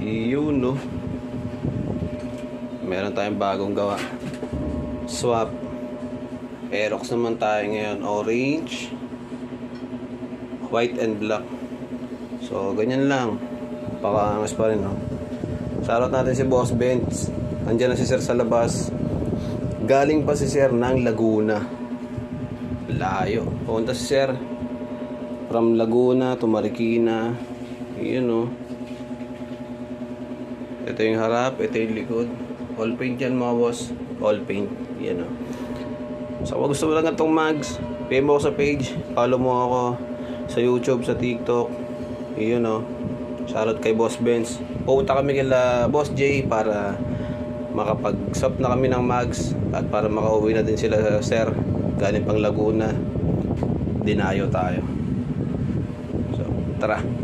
Yun, no? Meron tayong bagong gawa. Swap. Aerox naman tayo ngayon. Orange, white and black. So, ganyan lang. Pakaangas pa rin, no? Shoutout natin si Boss Benz. Andiyan na si Sir sa labas. Galing pa si Sir ng Laguna. Layo. Punta si Sir from Laguna to Marikina. Yun, no? Ito yung harap, ito yung likod. All paint yan, mga boss. All paint. Yan, no? So kung gusto mo lang itong mags, PM mo ako sa page, follow mo ako sa YouTube, sa TikTok. Yun, no? Shoutout kay Boss Benz. Pupunta kami kila Boss J para makapag-swap na kami ng mags at para makauwi na din sila sa Sir galing pang Laguna. Dinayo tayo. So tara.